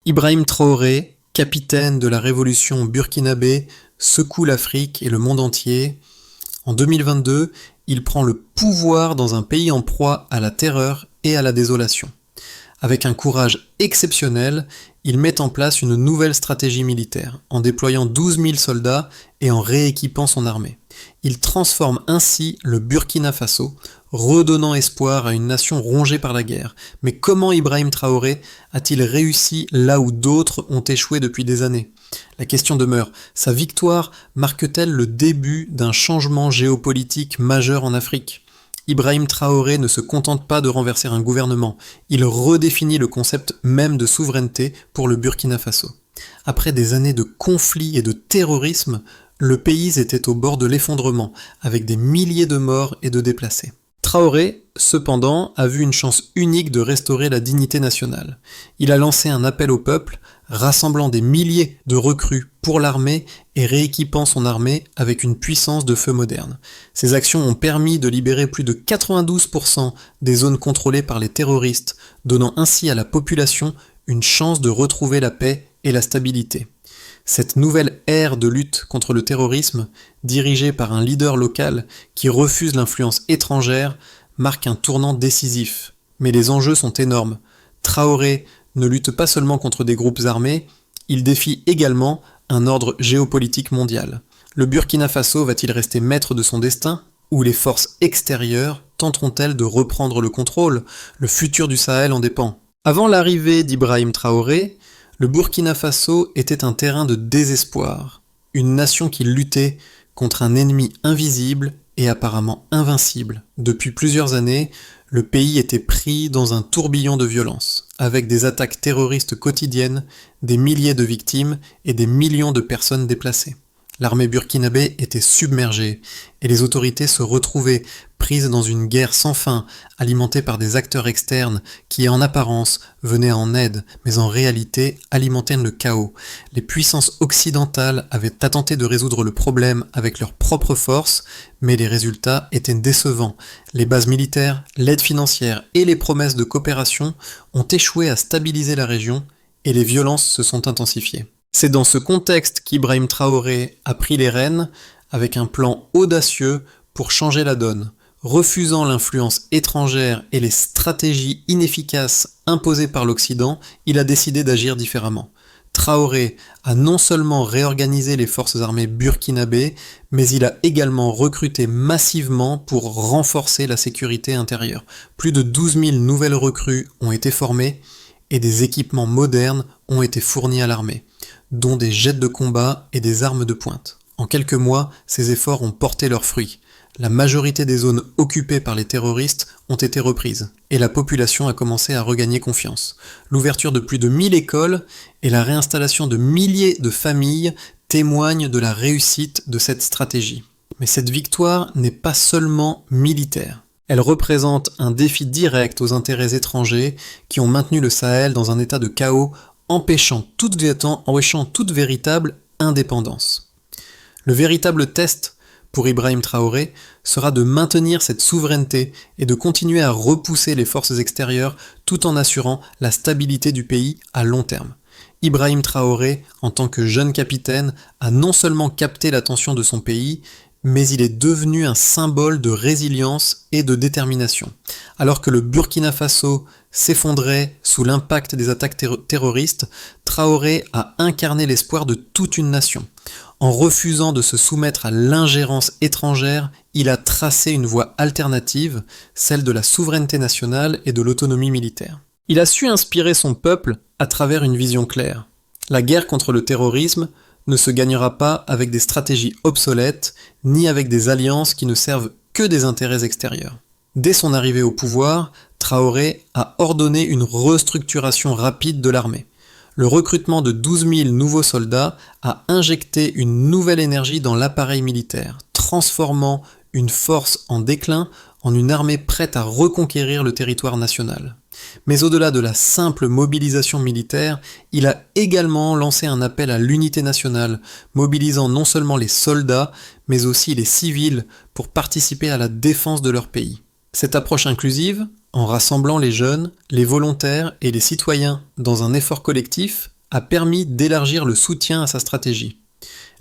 Ibrahim Traoré, capitaine de la révolution burkinabé, secoue l'Afrique et le monde entier. En 2022, il prend le pouvoir dans un pays en proie à la terreur et à la désolation. Avec un courage exceptionnel, il met en place une nouvelle stratégie militaire, en déployant 12 000 soldats et en rééquipant son armée. Il transforme ainsi le Burkina Faso, redonnant espoir à une nation rongée par la guerre. Mais comment Ibrahim Traoré a-t-il réussi là où d'autres ont échoué depuis des années ? La question demeure, sa victoire marque-t-elle le début d'un changement géopolitique majeur en Afrique ? Ibrahim Traoré ne se contente pas de renverser un gouvernement, il redéfinit le concept même de souveraineté pour le Burkina Faso. Après des années de conflits et de terrorisme, le pays était au bord de l'effondrement, avec des milliers de morts et de déplacés. Traoré, cependant, a vu une chance unique de restaurer la dignité nationale. Il a lancé un appel au peuple, rassemblant des milliers de recrues pour l'armée et rééquipant son armée avec une puissance de feu moderne. Ces actions ont permis de libérer plus de 92% des zones contrôlées par les terroristes, donnant ainsi à la population une chance de retrouver la paix et la stabilité. Cette nouvelle ère de lutte contre le terrorisme, dirigée par un leader local qui refuse l'influence étrangère, marque un tournant décisif. Mais les enjeux sont énormes. Traoré ne lutte pas seulement contre des groupes armés, il défie également un ordre géopolitique mondial. Le Burkina Faso va-t-il rester maître de son destin ? Ou les forces extérieures tenteront-elles de reprendre le contrôle ? Le futur du Sahel en dépend. Avant l'arrivée d'Ibrahim Traoré, le Burkina Faso était un terrain de désespoir, une nation qui luttait contre un ennemi invisible et apparemment invincible. Depuis plusieurs années, le pays était pris dans un tourbillon de violence, avec des attaques terroristes quotidiennes, des milliers de victimes et des millions de personnes déplacées. L'armée burkinabé était submergée et les autorités se retrouvaient prises dans une guerre sans fin, alimentée par des acteurs externes qui, en apparence, venaient en aide, mais en réalité alimentaient le chaos. Les puissances occidentales avaient tenté de résoudre le problème avec leurs propres forces, mais les résultats étaient décevants. Les bases militaires, l'aide financière et les promesses de coopération ont échoué à stabiliser la région et les violences se sont intensifiées. C'est dans ce contexte qu'Ibrahim Traoré a pris les rênes avec un plan audacieux pour changer la donne. Refusant l'influence étrangère et les stratégies inefficaces imposées par l'Occident, il a décidé d'agir différemment. Traoré a non seulement réorganisé les forces armées burkinabées, mais il a également recruté massivement pour renforcer la sécurité intérieure. Plus de 12 000 nouvelles recrues ont été formées et des équipements modernes ont été fournis à l'armée, dont des jets de combat et des armes de pointe. En quelques mois, ces efforts ont porté leurs fruits. La majorité des zones occupées par les terroristes ont été reprises, et la population a commencé à regagner confiance. L'ouverture de plus de 1000 écoles et la réinstallation de milliers de familles témoignent de la réussite de cette stratégie. Mais cette victoire n'est pas seulement militaire. Elle représente un défi direct aux intérêts étrangers qui ont maintenu le Sahel dans un état de chaos empêchant toute véritable indépendance. Le véritable test pour Ibrahim Traoré sera de maintenir cette souveraineté et de continuer à repousser les forces extérieures tout en assurant la stabilité du pays à long terme. Ibrahim Traoré, en tant que jeune capitaine, a non seulement capté l'attention de son pays, mais il est devenu un symbole de résilience et de détermination. Alors que le Burkina Faso s'effondrait sous l'impact des attaques terroristes, Traoré a incarné l'espoir de toute une nation. En refusant de se soumettre à l'ingérence étrangère, il a tracé une voie alternative, celle de la souveraineté nationale et de l'autonomie militaire. Il a su inspirer son peuple à travers une vision claire. La guerre contre le terrorisme ne se gagnera pas avec des stratégies obsolètes, ni avec des alliances qui ne servent que des intérêts extérieurs. Dès son arrivée au pouvoir, Traoré a ordonné une restructuration rapide de l'armée. Le recrutement de 12 000 nouveaux soldats a injecté une nouvelle énergie dans l'appareil militaire, transformant une force en déclin en une armée prête à reconquérir le territoire national. Mais au-delà de la simple mobilisation militaire, il a également lancé un appel à l'unité nationale, mobilisant non seulement les soldats, mais aussi les civils pour participer à la défense de leur pays. Cette approche inclusive, en rassemblant les jeunes, les volontaires et les citoyens dans un effort collectif, a permis d'élargir le soutien à sa stratégie.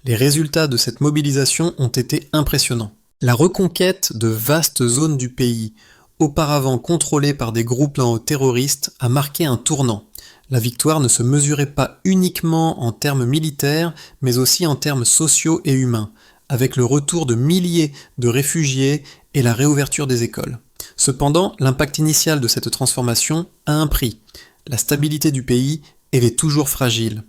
Les résultats de cette mobilisation ont été impressionnants. La reconquête de vastes zones du pays, auparavant contrôlées par des groupes terroristes, a marqué un tournant. La victoire ne se mesurait pas uniquement en termes militaires, mais aussi en termes sociaux et humains, avec le retour de milliers de réfugiés et la réouverture des écoles. Cependant, l'impact initial de cette transformation a un prix. La stabilité du pays, elle est toujours fragile.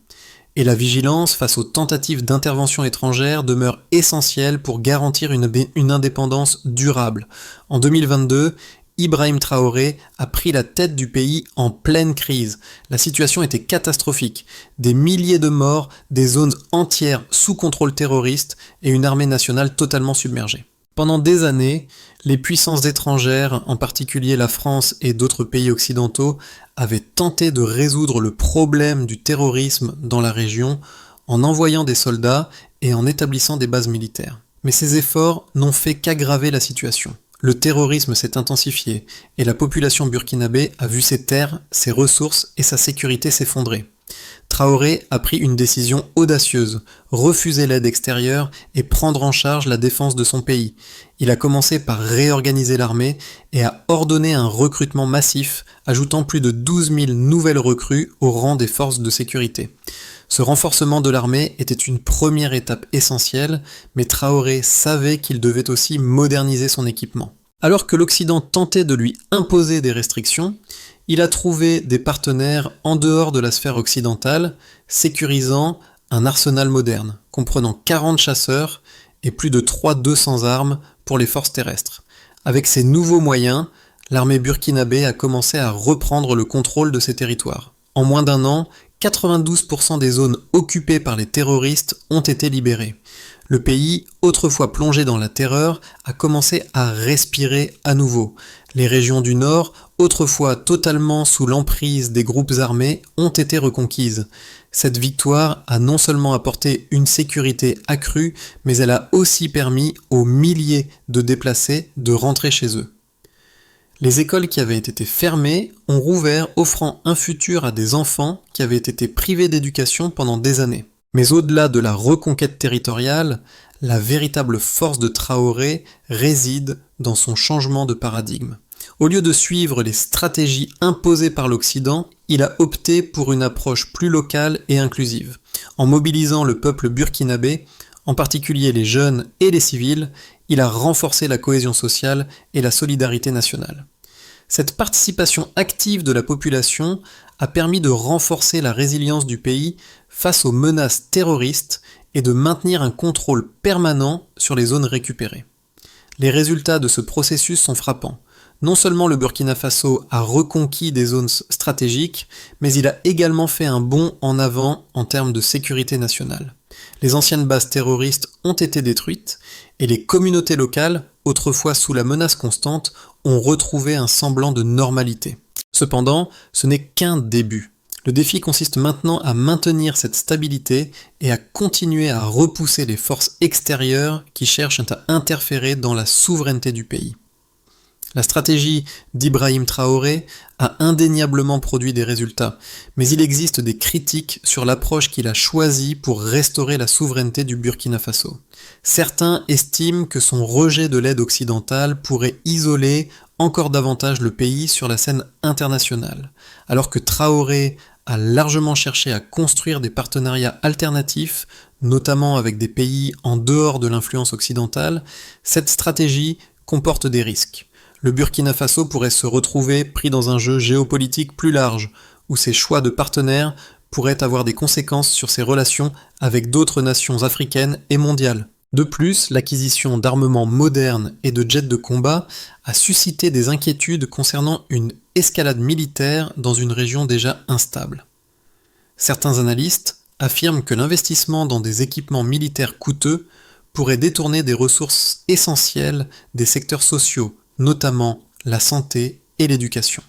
Et la vigilance face aux tentatives d'intervention étrangère demeure essentielle pour garantir une indépendance durable. En 2022, Ibrahim Traoré a pris la tête du pays en pleine crise. La situation était catastrophique. Des milliers de morts, des zones entières sous contrôle terroriste et une armée nationale totalement submergée. Pendant des années, les puissances étrangères, en particulier la France et d'autres pays occidentaux, avaient tenté de résoudre le problème du terrorisme dans la région en envoyant des soldats et en établissant des bases militaires. Mais ces efforts n'ont fait qu'aggraver la situation. Le terrorisme s'est intensifié et la population burkinabé a vu ses terres, ses ressources et sa sécurité s'effondrer. Traoré a pris une décision audacieuse, refuser l'aide extérieure et prendre en charge la défense de son pays. Il a commencé par réorganiser l'armée et a ordonné un recrutement massif, ajoutant plus de 12 000 nouvelles recrues au rang des forces de sécurité. Ce renforcement de l'armée était une première étape essentielle, mais Traoré savait qu'il devait aussi moderniser son équipement. Alors que l'Occident tentait de lui imposer des restrictions, il a trouvé des partenaires en dehors de la sphère occidentale, sécurisant un arsenal moderne, comprenant 40 chasseurs et plus de 200 armes pour les forces terrestres. Avec ces nouveaux moyens, l'armée burkinabé a commencé à reprendre le contrôle de ses territoires. En moins d'un an, 92% des zones occupées par les terroristes ont été libérées. Le pays, autrefois plongé dans la terreur, a commencé à respirer à nouveau. Les régions du nord, autrefois totalement sous l'emprise des groupes armés, ont été reconquises. Cette victoire a non seulement apporté une sécurité accrue, mais elle a aussi permis aux milliers de déplacés de rentrer chez eux. Les écoles qui avaient été fermées ont rouvert, offrant un futur à des enfants qui avaient été privés d'éducation pendant des années. Mais au-delà de la reconquête territoriale, la véritable force de Traoré réside dans son changement de paradigme. Au lieu de suivre les stratégies imposées par l'Occident, il a opté pour une approche plus locale et inclusive. En mobilisant le peuple burkinabé, en particulier les jeunes et les civils, il a renforcé la cohésion sociale et la solidarité nationale. Cette participation active de la population a permis de renforcer la résilience du pays face aux menaces terroristes et de maintenir un contrôle permanent sur les zones récupérées. Les résultats de ce processus sont frappants. Non seulement le Burkina Faso a reconquis des zones stratégiques, mais il a également fait un bond en avant en termes de sécurité nationale. Les anciennes bases terroristes ont été détruites et les communautés locales, autrefois sous la menace constante, ont retrouvé un semblant de normalité. Cependant, ce n'est qu'un début. Le défi consiste maintenant à maintenir cette stabilité et à continuer à repousser les forces extérieures qui cherchent à interférer dans la souveraineté du pays. La stratégie d'Ibrahim Traoré a indéniablement produit des résultats, mais il existe des critiques sur l'approche qu'il a choisie pour restaurer la souveraineté du Burkina Faso. Certains estiment que son rejet de l'aide occidentale pourrait isoler encore davantage le pays sur la scène internationale, alors que Traoré a largement cherché à construire des partenariats alternatifs, notamment avec des pays en dehors de l'influence occidentale. Cette stratégie comporte des risques. Le Burkina Faso pourrait se retrouver pris dans un jeu géopolitique plus large, où ses choix de partenaires pourraient avoir des conséquences sur ses relations avec d'autres nations africaines et mondiales. De plus, l'acquisition d'armements modernes et de jets de combat a suscité des inquiétudes concernant une escalade militaire dans une région déjà instable. Certains analystes affirment que l'investissement dans des équipements militaires coûteux pourrait détourner des ressources essentielles des secteurs sociaux, notamment la santé et l'éducation.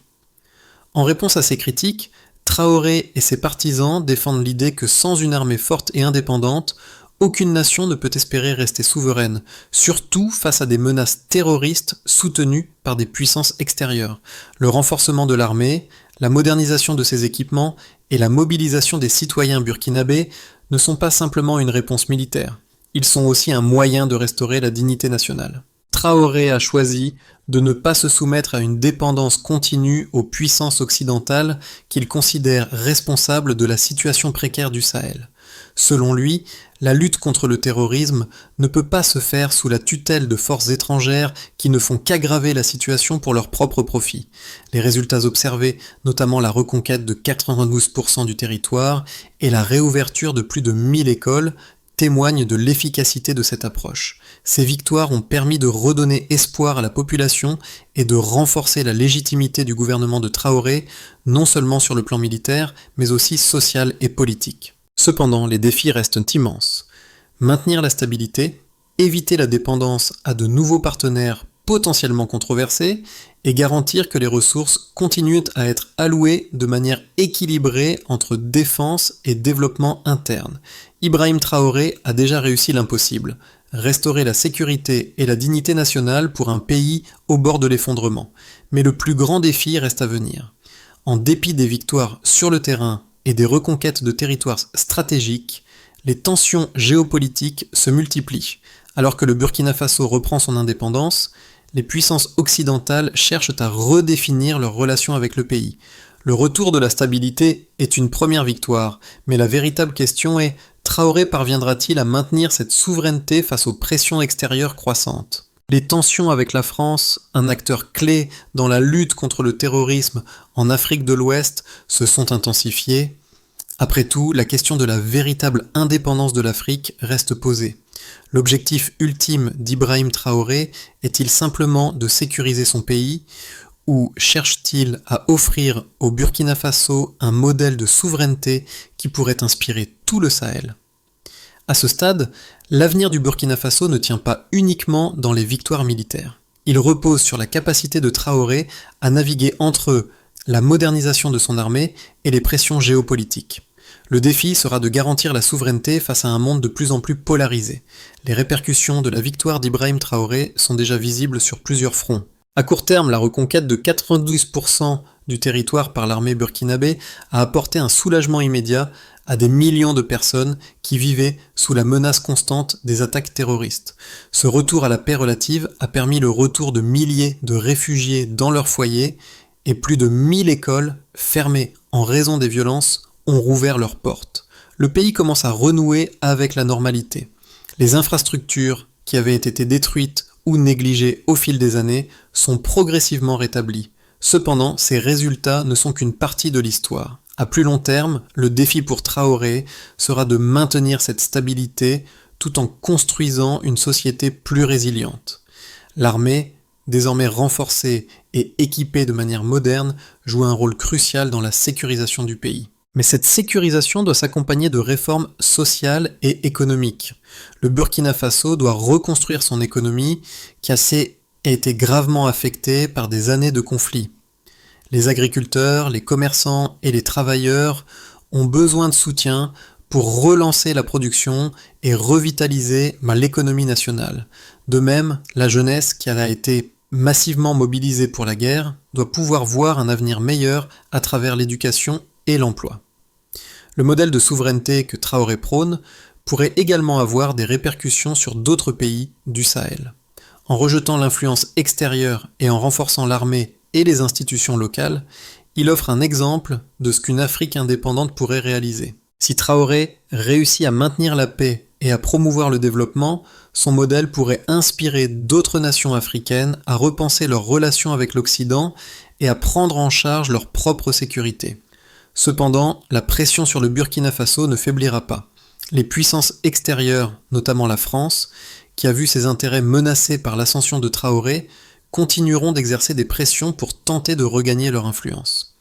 En réponse à ces critiques, Traoré et ses partisans défendent l'idée que sans une armée forte et indépendante, aucune nation ne peut espérer rester souveraine, surtout face à des menaces terroristes soutenues par des puissances extérieures. Le renforcement de l'armée, La modernisation de ces équipements et la mobilisation des citoyens burkinabés ne sont pas simplement une réponse militaire, ils sont aussi un moyen de restaurer la dignité nationale. Traoré a choisi de ne pas se soumettre à une dépendance continue aux puissances occidentales qu'il considère responsables de la situation précaire du Sahel. Selon lui, la lutte contre le terrorisme ne peut pas se faire sous la tutelle de forces étrangères qui ne font qu'aggraver la situation pour leur propre profit. Les résultats observés, notamment la reconquête de 92% du territoire et la réouverture de plus de 1000 écoles, témoignent de l'efficacité de cette approche. Ces victoires ont permis de redonner espoir à la population et de renforcer la légitimité du gouvernement de Traoré, non seulement sur le plan militaire, mais aussi social et politique. Cependant, les défis restent immenses. Maintenir la stabilité, éviter la dépendance à de nouveaux partenaires potentiellement controversés et garantir que les ressources continuent à être allouées de manière équilibrée entre défense et développement interne. Ibrahim Traoré a déjà réussi l'impossible, restaurer la sécurité et la dignité nationale pour un pays au bord de l'effondrement. Mais le plus grand défi reste à venir. En dépit des victoires sur le terrain et des reconquêtes de territoires stratégiques, les tensions géopolitiques se multiplient. Alors que le Burkina Faso reprend son indépendance, les puissances occidentales cherchent à redéfinir leurs relations avec le pays. Le retour de la stabilité est une première victoire, mais la véritable question est: Traoré parviendra-t-il à maintenir cette souveraineté face aux pressions extérieures croissantes ? Les tensions avec la France, un acteur clé dans la lutte contre le terrorisme en Afrique de l'Ouest, se sont intensifiées. Après tout, la question de la véritable indépendance de l'Afrique reste posée. L'objectif ultime d'Ibrahim Traoré est-il simplement de sécuriser son pays, ou cherche-t-il à offrir au Burkina Faso un modèle de souveraineté qui pourrait inspirer tout le Sahel ? À ce stade, l'avenir du Burkina Faso ne tient pas uniquement dans les victoires militaires. Il repose sur la capacité de Traoré à naviguer entre la modernisation de son armée et les pressions géopolitiques. Le défi sera de garantir la souveraineté face à un monde de plus en plus polarisé. Les répercussions de la victoire d'Ibrahim Traoré sont déjà visibles sur plusieurs fronts. À court terme, la reconquête de 92% du territoire par l'armée burkinabé a apporté un soulagement immédiat à des millions de personnes qui vivaient sous la menace constante des attaques terroristes. Ce retour à la paix relative a permis le retour de milliers de réfugiés dans leurs foyers et plus de 1000 écoles fermées en raison des violences ont rouvert leurs portes. Le pays commence à renouer avec la normalité. Les infrastructures qui avaient été détruites ou négligées au fil des années sont progressivement rétablies. Cependant, ces résultats ne sont qu'une partie de l'histoire. À plus long terme, le défi pour Traoré sera de maintenir cette stabilité tout en construisant une société plus résiliente. L'armée, désormais renforcée et équipée de manière moderne, joue un rôle crucial dans la sécurisation du pays. Mais cette sécurisation doit s'accompagner de réformes sociales et économiques. Le Burkina Faso doit reconstruire son économie qui a été gravement affectée par des années de conflits. Les agriculteurs, les commerçants et les travailleurs ont besoin de soutien pour relancer la production et revitaliser l'économie nationale. De même, la jeunesse qui a été massivement mobilisée pour la guerre doit pouvoir voir un avenir meilleur à travers l'éducation et l'emploi. Le modèle de souveraineté que Traoré prône pourrait également avoir des répercussions sur d'autres pays du Sahel. En rejetant l'influence extérieure et en renforçant l'armée et les institutions locales, il offre un exemple de ce qu'une Afrique indépendante pourrait réaliser. Si Traoré réussit à maintenir la paix et à promouvoir le développement, son modèle pourrait inspirer d'autres nations africaines à repenser leurs relations avec l'Occident et à prendre en charge leur propre sécurité. Cependant, la pression sur le Burkina Faso ne faiblira pas. Les puissances extérieures, notamment la France, qui a vu ses intérêts menacés par l'ascension de Traoré, continueront d'exercer des pressions pour tenter de regagner leur influence.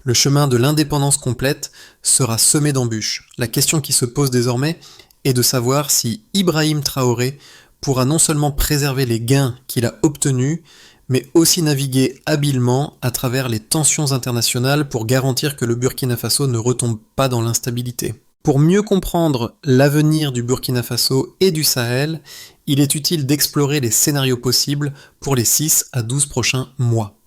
Le chemin de l'indépendance complète sera semé d'embûches. La question qui se pose désormais est de savoir si Ibrahim Traoré pourra non seulement préserver les gains qu'il a obtenus, mais aussi naviguer habilement à travers les tensions internationales pour garantir que le Burkina Faso ne retombe pas dans l'instabilité. Pour mieux comprendre l'avenir du Burkina Faso et du Sahel, il est utile d'explorer les scénarios possibles pour les 6 à 12 prochains mois.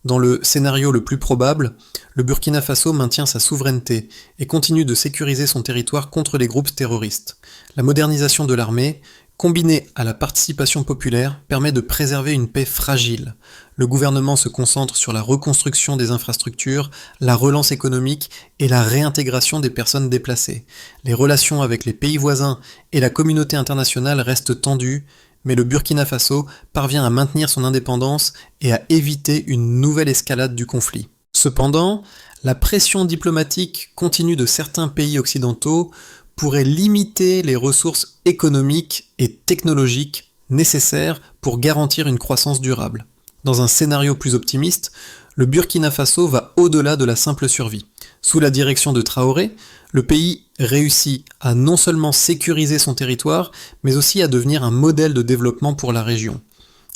Dans le scénario le plus probable, le Burkina Faso maintient sa souveraineté et continue de sécuriser son territoire contre les groupes terroristes. La modernisation de l'armée, combinée à la participation populaire, permet de préserver une paix fragile. Le gouvernement se concentre sur la reconstruction des infrastructures, la relance économique et la réintégration des personnes déplacées. Les relations avec les pays voisins et la communauté internationale restent tendues, mais le Burkina Faso parvient à maintenir son indépendance et à éviter une nouvelle escalade du conflit. Cependant, la pression diplomatique continue de certains pays occidentaux pourrait limiter les ressources économiques et technologiques nécessaires pour garantir une croissance durable. Dans un scénario plus optimiste, le Burkina Faso va au-delà de la simple survie. Sous la direction de Traoré, le pays réussit à non seulement sécuriser son territoire, mais aussi à devenir un modèle de développement pour la région.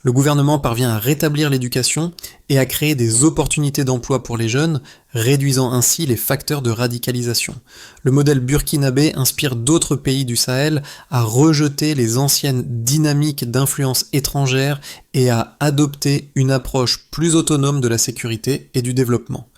Le gouvernement parvient à rétablir l'éducation et à créer des opportunités d'emploi pour les jeunes, réduisant ainsi les facteurs de radicalisation. Le modèle burkinabé inspire d'autres pays du Sahel à rejeter les anciennes dynamiques d'influence étrangère et à adopter une approche plus autonome de la sécurité et du développement.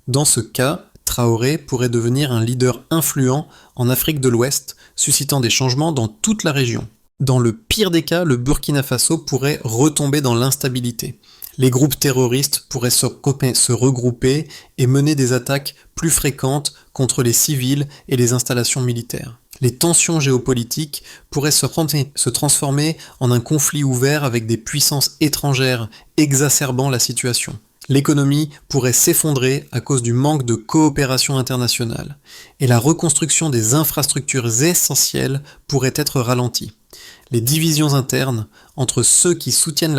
Dans ce cas, Traoré pourrait devenir un leader influent en Afrique de l'Ouest, suscitant des changements dans toute la région. Dans le pire des cas, le Burkina Faso pourrait retomber dans l'instabilité. Les groupes terroristes pourraient se regrouper et mener des attaques plus fréquentes contre les civils et les installations militaires. Les tensions géopolitiques pourraient se transformer en un conflit ouvert avec des puissances étrangères exacerbant la situation. L'économie pourrait s'effondrer à cause du manque de coopération internationale, et la reconstruction des infrastructures essentielles pourrait être ralentie. Les divisions internes entre ceux qui soutiennent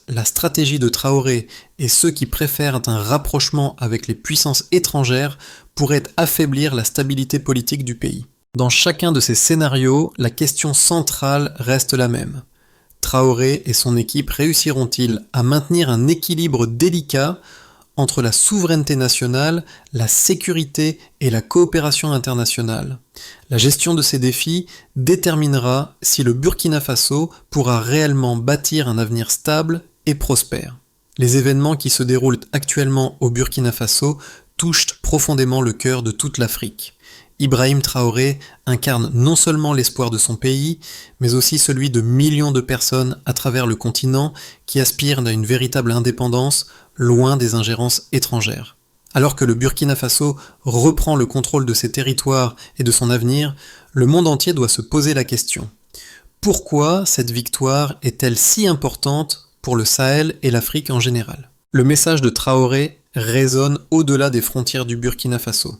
la stratégie de Traoré et ceux qui préfèrent un rapprochement avec les puissances étrangères pourraient affaiblir la stabilité politique du pays. Dans chacun de ces scénarios, la question centrale reste la même. Traoré et son équipe réussiront-ils à maintenir un équilibre délicat entre la souveraineté nationale, la sécurité et la coopération internationale? La gestion de ces défis déterminera si le Burkina Faso pourra réellement bâtir un avenir stable et prospère. Les événements qui se déroulent actuellement au Burkina Faso touchent profondément le cœur de toute l'Afrique. Ibrahim Traoré incarne non seulement l'espoir de son pays, mais aussi celui de millions de personnes à travers le continent qui aspirent à une véritable indépendance, loin des ingérences étrangères. Alors que le Burkina Faso reprend le contrôle de ses territoires et de son avenir, le monde entier doit se poser la question. Pourquoi cette victoire est-elle si importante pour le Sahel et l'Afrique en général? Le message de Traoré résonne au-delà des frontières du Burkina Faso.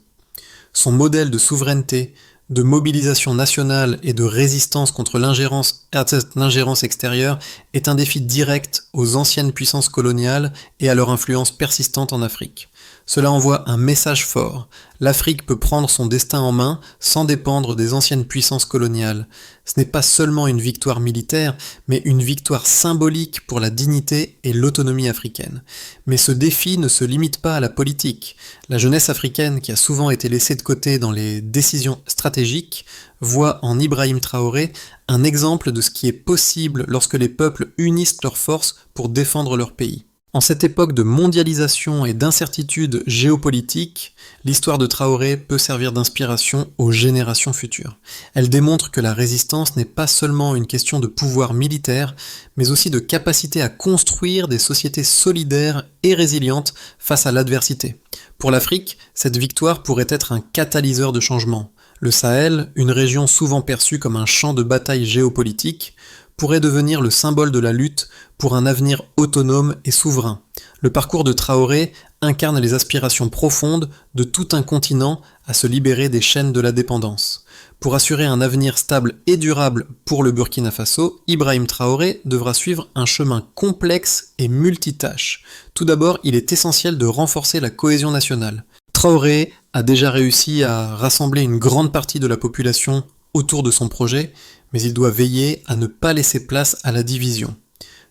Son modèle de souveraineté, de mobilisation nationale et de résistance contre l'ingérence extérieure est un défi direct aux anciennes puissances coloniales et à leur influence persistante en Afrique. Cela envoie un message fort. L'Afrique peut prendre son destin en main sans dépendre des anciennes puissances coloniales. Ce n'est pas seulement une victoire militaire, mais une victoire symbolique pour la dignité et l'autonomie africaine. Mais ce défi ne se limite pas à la politique. La jeunesse africaine, qui a souvent été laissée de côté dans les décisions stratégiques, voit en Ibrahim Traoré un exemple de ce qui est possible lorsque les peuples unissent leurs forces pour défendre leur pays. En cette époque de mondialisation et d'incertitude géopolitique, l'histoire de Traoré peut servir d'inspiration aux générations futures. Elle démontre que la résistance n'est pas seulement une question de pouvoir militaire, mais aussi de capacité à construire des sociétés solidaires et résilientes face à l'adversité. Pour l'Afrique, cette victoire pourrait être un catalyseur de changement. Le Sahel, une région souvent perçue comme un champ de bataille géopolitique, pourrait devenir le symbole de la lutte pour un avenir autonome et souverain. Le parcours de Traoré incarne les aspirations profondes de tout un continent à se libérer des chaînes de la dépendance. Pour assurer un avenir stable et durable pour le Burkina Faso, Ibrahim Traoré devra suivre un chemin complexe et multitâche. Tout d'abord, il est essentiel de renforcer la cohésion nationale. Traoré a déjà réussi à rassembler une grande partie de la population autour de son projet, mais il doit veiller à ne pas laisser place à la division.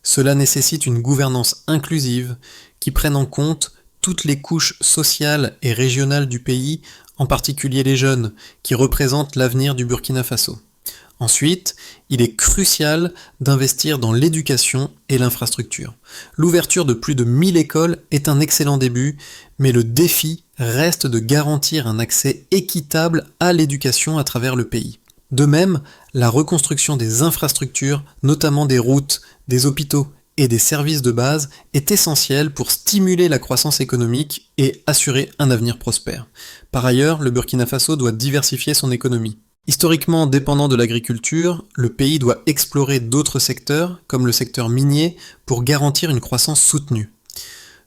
Cela nécessite une gouvernance inclusive qui prenne en compte toutes les couches sociales et régionales du pays, en particulier les jeunes, qui représentent l'avenir du Burkina Faso. Ensuite, il est crucial d'investir dans l'éducation et l'infrastructure. L'ouverture de plus de 1000 écoles est un excellent début, mais le défi reste de garantir un accès équitable à l'éducation à travers le pays. De même, la reconstruction des infrastructures, notamment des routes, des hôpitaux et des services de base, est essentielle pour stimuler la croissance économique et assurer un avenir prospère. Par ailleurs, le Burkina Faso doit diversifier son économie. Historiquement dépendant de l'agriculture, le pays doit explorer d'autres secteurs, comme le secteur minier, pour garantir une croissance soutenue.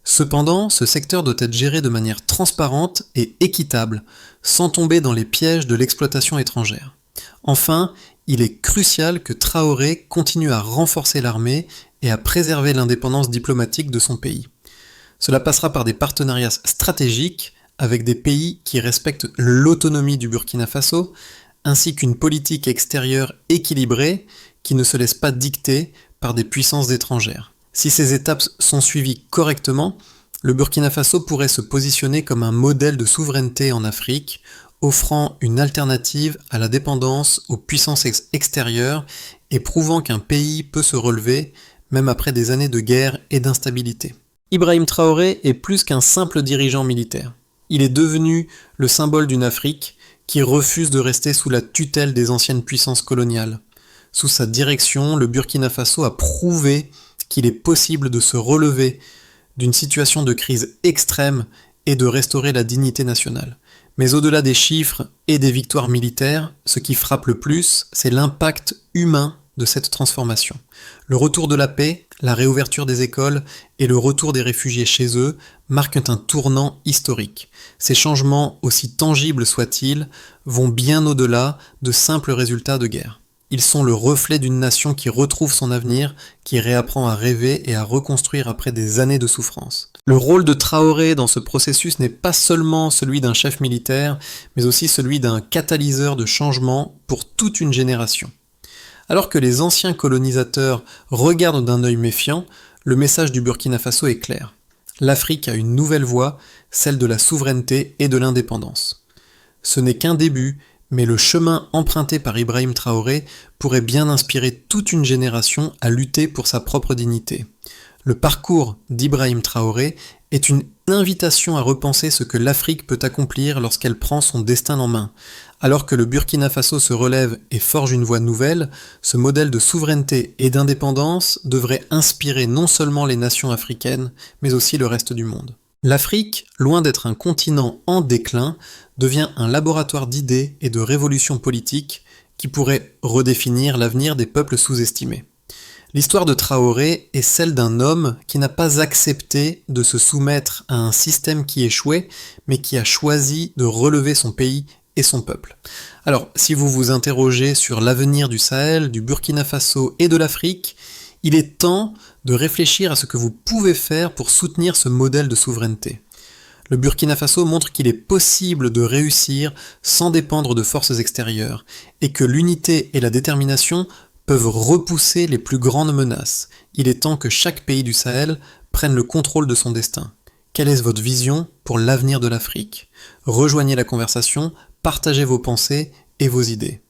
Cependant, ce secteur doit être géré de manière transparente et équitable, sans tomber dans les pièges de l'exploitation étrangère. Enfin, il est crucial que Traoré continue à renforcer l'armée et à préserver l'indépendance diplomatique de son pays. Cela passera par des partenariats stratégiques avec des pays qui respectent l'autonomie du Burkina Faso, ainsi qu'une politique extérieure équilibrée qui ne se laisse pas dicter par des puissances étrangères. Si ces étapes sont suivies correctement, le Burkina Faso pourrait se positionner comme un modèle de souveraineté en Afrique, offrant une alternative à la dépendance aux puissances extérieures et prouvant qu'un pays peut se relever, même après des années de guerre et d'instabilité. Ibrahim Traoré est plus qu'un simple dirigeant militaire. Il est devenu le symbole d'une Afrique qui refuse de rester sous la tutelle des anciennes puissances coloniales. Sous sa direction, le Burkina Faso a prouvé qu'il est possible de se relever d'une situation de crise extrême et de restaurer la dignité nationale. Mais au-delà des chiffres et des victoires militaires, ce qui frappe le plus, c'est l'impact humain de cette transformation. Le retour de la paix, la réouverture des écoles et le retour des réfugiés chez eux marquent un tournant historique. Ces changements, aussi tangibles soient-ils, vont bien au-delà de simples résultats de guerre. Ils sont le reflet d'une nation qui retrouve son avenir, qui réapprend à rêver et à reconstruire après des années de souffrance. Le rôle de Traoré dans ce processus n'est pas seulement celui d'un chef militaire, mais aussi celui d'un catalyseur de changement pour toute une génération. Alors que les anciens colonisateurs regardent d'un œil méfiant, le message du Burkina Faso est clair. L'Afrique a une nouvelle voie, celle de la souveraineté et de l'indépendance. Ce n'est qu'un début, mais le chemin emprunté par Ibrahim Traoré pourrait bien inspirer toute une génération à lutter pour sa propre dignité. Le parcours d'Ibrahim Traoré est une invitation à repenser ce que l'Afrique peut accomplir lorsqu'elle prend son destin en main. Alors que le Burkina Faso se relève et forge une voie nouvelle, ce modèle de souveraineté et d'indépendance devrait inspirer non seulement les nations africaines, mais aussi le reste du monde. L'Afrique, loin d'être un continent en déclin, devient un laboratoire d'idées et de révolutions politiques qui pourrait redéfinir l'avenir des peuples sous-estimés. L'histoire de Traoré est celle d'un homme qui n'a pas accepté de se soumettre à un système qui échouait, mais qui a choisi de relever son pays et son peuple. Alors, si vous vous interrogez sur l'avenir du Sahel, du Burkina Faso et de l'Afrique, il est temps de réfléchir à ce que vous pouvez faire pour soutenir ce modèle de souveraineté. Le Burkina Faso montre qu'il est possible de réussir sans dépendre de forces extérieures, et que l'unité et la détermination peuvent repousser les plus grandes menaces. Il est temps que chaque pays du Sahel prenne le contrôle de son destin. Quelle est votre vision pour l'avenir de l'Afrique ? Rejoignez la conversation, partagez vos pensées et vos idées.